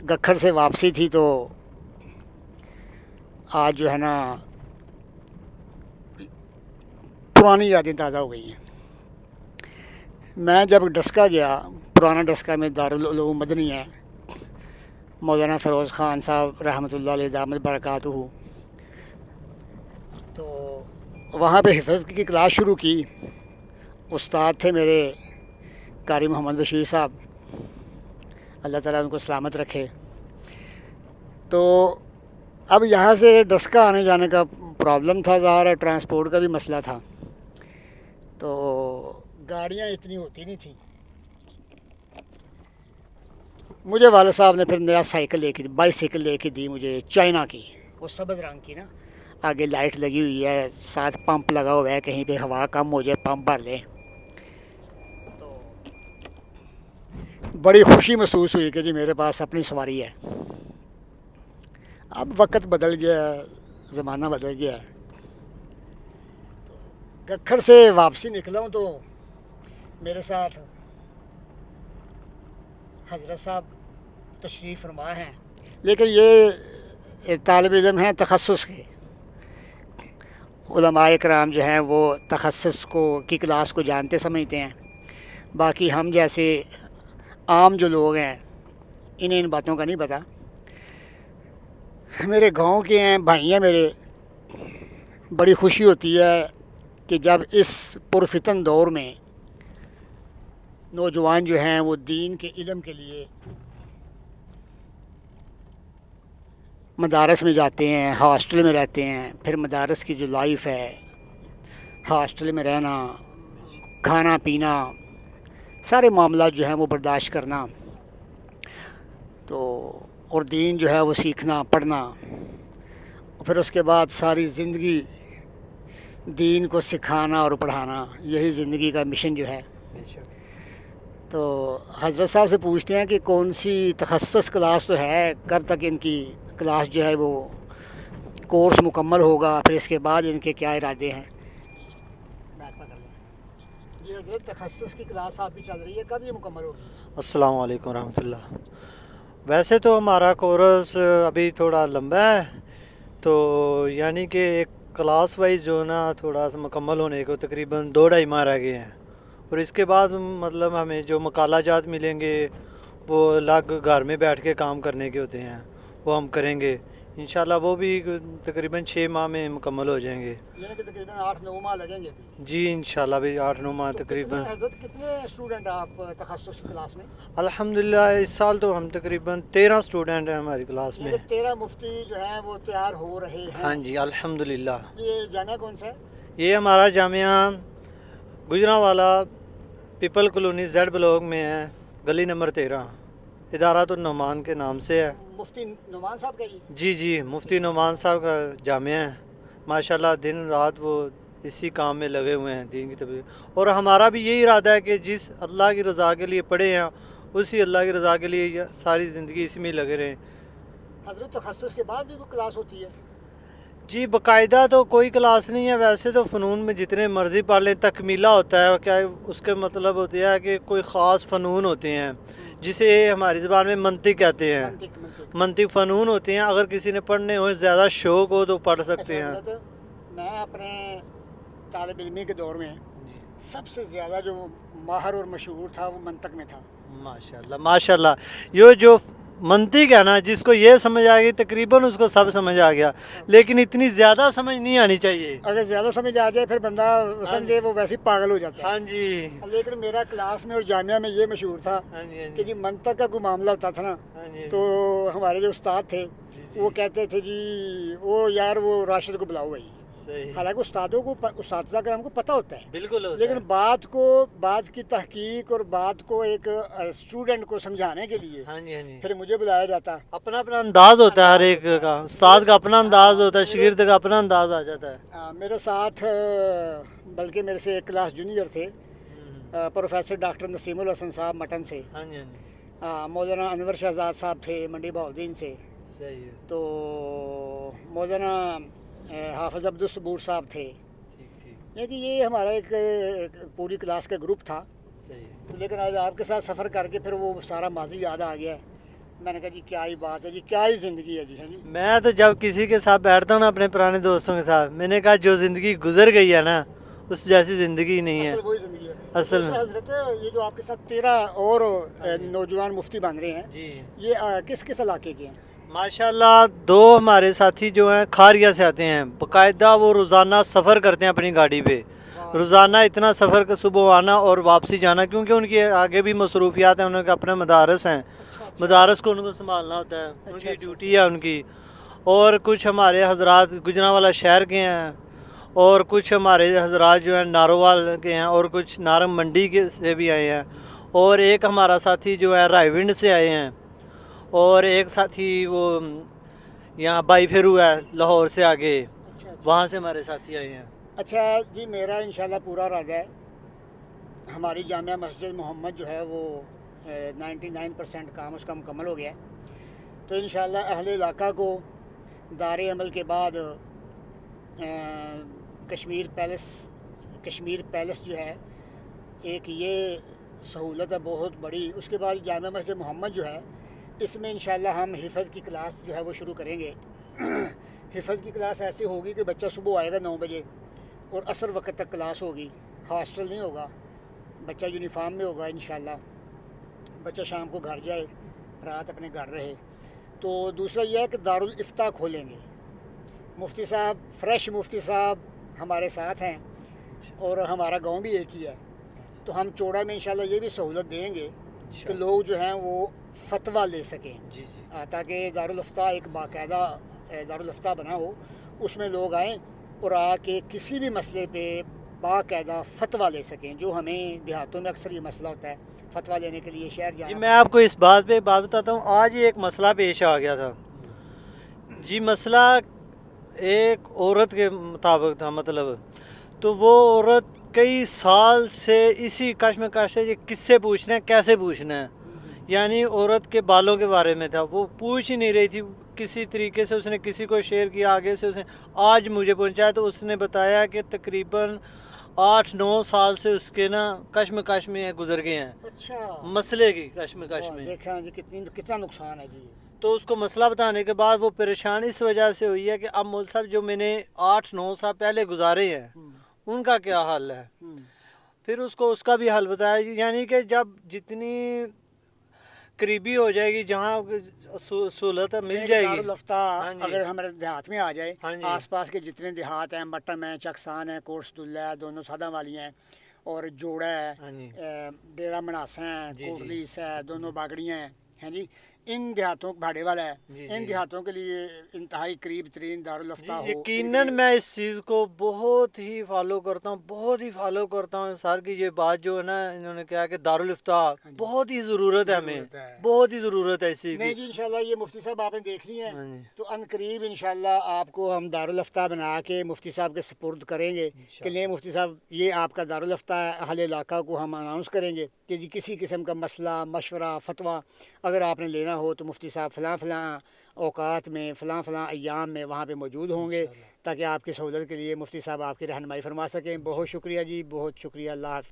گکھڑ سے واپسی تھی تو آج جو ہے نا پرانی یادیں تازہ ہو گئی ہیں. میں جب ڈسکا گیا، پرانا ڈسکا میں دارالعلوم مدنی ہے، مولانا فیروز خان صاحب رحمۃ اللہ علیہ دامت برکاتہ، تو وہاں پہ حفظ کی کلاس شروع کی. استاد تھے میرے قاری محمد بشیر صاحب، اللہ تعالیٰ ان کو سلامت رکھے. تو اب یہاں سے ڈسکا آنے جانے کا پرابلم تھا، ظاہر ہے ٹرانسپورٹ کا بھی مسئلہ تھا، تو گاڑیاں اتنی ہوتی نہیں تھیں. مجھے والد صاحب نے پھر نیا سائیکل لے کے بائی سائیکل لے کے دی مجھے، چائنا کی، وہ سبز رنگ کی نا، آگے لائٹ لگی ہوئی ہے، ساتھ پمپ لگا ہوا ہے، کہیں پہ ہوا کم ہو جائے پمپ بھر لیں. تو بڑی خوشی محسوس ہوئی کہ جی میرے پاس اپنی سواری ہے. اب وقت بدل گیا، زمانہ بدل گیا. گکھڑ سے واپسی نکلا ہوں تو میرے ساتھ حضرت صاحب تشریف فرما ہیں، لیکن یہ طالب علم ہیں تخصص کے. علماء کرام جو ہیں وہ تخصص کی کلاس کو جانتے سمجھتے ہیں، باقی ہم جیسے عام جو لوگ ہیں انہیں ان باتوں کا نہیں پتہ. میرے گاؤں کے ہیں، بھائی ہیں میرے. بڑی خوشی ہوتی ہے کہ جب اس پرفتن دور میں نوجوان جو ہیں وہ دین کے علم کے لیے مدارس میں جاتے ہیں، ہاسٹل میں رہتے ہیں. پھر مدارس کی جو لائف ہے، ہاسٹل میں رہنا، کھانا پینا، سارے معاملات جو ہیں وہ برداشت کرنا، تو اور دین جو ہے وہ سیکھنا پڑھنا، پھر اس کے بعد ساری زندگی دین کو سکھانا اور پڑھانا، یہی زندگی کا مشن جو ہے. تو حضرت صاحب سے پوچھتے ہیں کہ کون سی تخصص کلاس تو ہے، کب تک ان کی کلاس جو ہے وہ کورس مکمل ہوگا، پھر اس کے بعد ان کے کیا ارادے ہیں. جی حضرت، تخصص کی کلاس آپ کی چل رہی ہے، کب یہ مکمل ہوگی؟ السلام علیکم ورحمۃ اللہ. ویسے تو ہمارا کورس ابھی تھوڑا لمبا ہے، تو یعنی کہ ایک کلاس وائز جو نا تھوڑا سا مکمل ہونے کو تقریباً 2-2.5 ماہ رہ گئے ہیں. اور اس کے بعد مطلب ہمیں جو مقالہ جات ملیں گے وہ الگ گھر میں بیٹھ کے کام کرنے کے ہوتے ہیں، وہ ہم کریں گے انشاءاللہ. وہ بھی تقریباً 6 ماہ میں مکمل ہو جائیں گے. یعنی کہ تقریباً 8-9 ماہ لگیں گے ابھی. جی انشاءاللہ بھی 8-9 ماہ تقریباً. حضرت کتنے اسٹوڈنٹ ہیں آپ تخصص کی کلاس میں؟ الحمدللہ اس سال تو ہم تقریباً 13 اسٹوڈنٹ ہیں ہماری کلاس میں. 13 مفتی جو ہیں وہ تیار ہو رہے ہیں. ہاں جی الحمدللہ. یہ جامعہ کون سا ہے؟ یہ ہمارا جامعہ Gujranwala people colony Z block میں ہے، گلی نمبر 13، ادارۃ النعمان کے نام سے ہے. مفتی نعمان صاحب کا جی جی مفتی نعمان صاحب کا جامعہ ہے. ماشاءاللہ دن رات وہ اسی کام میں لگے ہوئے ہیں دین کی تبلیغ. اور ہمارا بھی یہی ارادہ ہے کہ جس اللہ کی رضا کے لیے پڑھے ہیں اسی اللہ کی رضا کے لیے ساری زندگی اسی میں لگے رہیں. حضرت تخصص کے بعد بھی کوئی کلاس ہوتی ہے؟ جی باقاعدہ تو کوئی کلاس نہیں ہے، ویسے تو فنون میں جتنے مرضی پڑھ لیں تکمیلہ ہوتا ہے. کیا اس کے مطلب ہوتا ہے کہ کوئی خاص فنون ہوتے ہیں جسے ہماری زبان میں منطق کہتے ہیں. منطق فنون ہوتے ہیں، اگر کسی نے پڑھنے ہو زیادہ شوق ہو تو پڑھ سکتے ہیں. میں اپنے طالب علمی کے دور میں سب سے زیادہ جو ماہر اور مشہور تھا وہ منطق میں تھا. ماشاءاللہ ماشاءاللہ. یہ جو منطق ہے نا جس کو یہ سمجھ آ گئی تقریباً اس کو سب سمجھ آ گیا، لیکن اتنی زیادہ سمجھ نہیں آنی چاہیے. اگر زیادہ سمجھ آ جائے پھر بندہ سمجھے وہ ویسے ہی پاگل ہو جاتا ہے. ہاں جی. لیکن میرا کلاس میں اور جامعہ میں یہ مشہور تھا کہ جی منطق کا کوئی معاملہ ہوتا تھا نا تو ہمارے جو استاد تھے وہ کہتے تھے جی وہ یار وہ راشد کو بلاؤ بھائی. حالانکہ استادوں کو اساتذہ کرام کو پتہ ہوتا ہے بالکل، لیکن بات کی تحقیق اور بات کو ایک اسٹوڈنٹ کو سمجھانے کے لیے پھر مجھے بلایا جاتا. اپنا اپنا انداز ہوتا ہے ہر ایک کا، استاد کا اپنا انداز ہوتا ہے، شاگرد کا اپنا انداز آ جاتا ہے. میرے ساتھ بلکہ میرے سے ایک کلاس جونیئر تھے پروفیسر ڈاکٹر نسیم الحسن صاحب مٹن سے، مولانا انور شہزاد صاحب تھے منڈی بہاؤدین سے، تو مولانا حافظ عبدالصبور صاحب تھے. یعنی یہ ہمارا ایک پوری کلاس کا گروپ تھا. لیکن آج آپ کے ساتھ سفر کر کے پھر وہ سارا ماضی یاد آ گیا ہے. میں نے کہا جی کیا ہی بات ہے جی، کیا ہی زندگی ہے جی، ہے جی۔ میں تو جب کسی کے ساتھ بیٹھتا ہوں نا اپنے پرانے دوستوں کے ساتھ، میں نے کہا جو زندگی گزر گئی ہے نا اس جیسی زندگی نہیں ہے اصل وہی زندگی ہے۔ اصل دوسرا میں۔ حضرت، یہ جو آپ کے ساتھ 13 اور ہاں جی۔ نوجوان مفتی بن رہے ہیں، جی یہ کس کس علاقے کے ہیں؟ ماشاءاللہ، دو ہمارے ساتھی جو ہیں کھاریا سے آتے ہیں، باقاعدہ وہ روزانہ سفر کرتے ہیں اپنی گاڑی پہ، واہ، روزانہ اتنا سفر کا صبح آنا اور واپسی جانا، کیونکہ ان کی آگے بھی مصروفیات ہیں، ان کے اپنے مدارس ہیں، اچھا اچھا مدارس کو ان کو سنبھالنا ہوتا ہے، ان اچھا کی اچھا ڈیوٹی ہے ان کی۔ اور کچھ ہمارے حضرات گجرانوالہ شہر کے ہیں، اور کچھ ہمارے حضرات جو ہیں نارووال کے ہیں، اور کچھ نارم منڈی کے سے بھی آئے ہیں، اور ایک ہمارا ساتھی جو ہے رائے ونڈ سے آئے ہیں، اور ایک ساتھی وہ یہاں بائی پھرو ہے لاہور سے آگے، اچھا اچھا وہاں سے ہمارے ساتھی آئے ہیں۔ اچھا جی، میرا انشاءاللہ پورا ارادہ ہے، ہماری جامعہ مسجد محمد جو ہے وہ 99% کام اس کا مکمل ہو گیا ہے، تو انشاءاللہ اہل علاقہ کو دار عمل کے بعد کشمیر پیلس جو ہے، ایک یہ سہولت ہے بہت بڑی۔ اس کے بعد جامعہ مسجد محمد جو ہے، اس میں انشاءاللہ ہم حفظ کی کلاس جو ہے وہ شروع کریں گے۔ حفظ کی کلاس ایسی ہوگی کہ بچہ صبح آئے گا 9 بجے اور عصر وقت تک کلاس ہوگی، ہاسٹل نہیں ہوگا، بچہ یونیفارم میں ہوگا انشاءاللہ، بچہ شام کو گھر جائے، رات اپنے گھر رہے۔ تو دوسرا یہ ہے کہ دارالافتاء کھولیں گے، مفتی صاحب، فریش مفتی صاحب ہمارے ساتھ ہیں، اور ہمارا گاؤں بھی ایک ہی ہے، تو ہم چوڑا میں انشاءاللہ یہ بھی سہولت دیں گے کہ لوگ جو ہیں وہ فتویٰ لے سکیں، جی جی تاکہ دارالافتاء ایک باقاعدہ دارالافتاء بنا ہو، اس میں لوگ آئیں اور آ کے کسی بھی مسئلے پہ باقاعدہ فتویٰ لے سکیں، جو ہمیں دیہاتوں میں اکثر یہ مسئلہ ہوتا ہے، فتویٰ لینے کے لیے شہر جی۔ جانا میں آپ کو اس بات پہ ایک بات بتاتا ہوں، آج ہی ایک مسئلہ پیش آ گیا تھا جی۔ مسئلہ ایک عورت کے مطابق تھا، مطلب تو وہ عورت کئی سال سے اسی کشمکش سے، یہ کس سے پوچھنا ہے، کیسے پوچھنا ہے، یعنی عورت کے بالوں کے بارے میں تھا، وہ پوچھ ہی نہیں رہی تھی کسی طریقے سے، اس نے کسی کو شیئر کیا، آگے سے اس نے آج مجھے پہنچایا، تو اس نے بتایا کہ تقریباً 8-9 سال سے اس کے نا کشمکش میں گزر گئے ہیں، اچھا، مسئلے کی کشمکش میں۔ دیکھیں جی کتنا نقصان ہے جی۔ تو اس کو مسئلہ بتانے کے بعد وہ پریشان اس وجہ سے ہوئی ہے کہ اب مول صاحب جو میں نے 8-9 سال پہلے گزارے ہیں ان کا کیا حل ہے، پھر اس کو اس کا بھی حل بتایا، یعنی کہ جب جتنی قریبی ہو جائے گی، جہاں سہولت مل جائے گی۔ دارالافتاء ہاں جی اگر ہمارے دیہات میں آ جائے، ہاں جی آس پاس کے جتنے دیہات ہیں، مٹم ہے، چکسان ہے، کوٹس دلہ ہے، دونوں سادہ والی ہیں، اور جوڑا ہے، ہاں جی ڈیرا مناسا ہے، جی جی کوٹلیس ہے، دونوں باگڑیاں ہیں جی، ان دیہاتوں بھاڑے والا ہے، جی ان جی دیہاتوں کے لیے انتہائی قریب ترین جی، دارالافتاء ہو۔ یقیناً میں اس چیز کو بہت ہی فالو کرتا ہوں، بہت ہی فالو کرتا ہوں سر کی یہ بات جو ہے نا، انہوں نے کہا کہ دارالافتاء بہت ہی ضرورت ہے ہمیں، ضرورت ہے۔ بہت ہی ضرورت ہے اسی کی۔ نہیں جی، انشاءاللہ یہ مفتی صاحب آپ نے دیکھ لی ہیں، ہاں جی تو ان قریب انشاءاللہ آپ کو ہم دارالافتاء بنا کے مفتی صاحب کے سپرد کریں گے کہ نہیں مفتی صاحب یہ آپ کا دارالافتاء ہے، اہل علاقہ کو ہم اناؤنس کریں گے کہ جی کسی قسم کا مسئلہ، مشورہ، فتویٰ اگر آپ نے لینا ہو تو مفتی صاحب فلاں فلاں اوقات میں، فلاں فلاں ایام میں وہاں پہ موجود ہوں گے، تاکہ آپ کی سہولت کے لیے مفتی صاحب آپ کی رہنمائی فرما سکیں۔ بہت شکریہ جی، بہت شکریہ، اللہ حافظ۔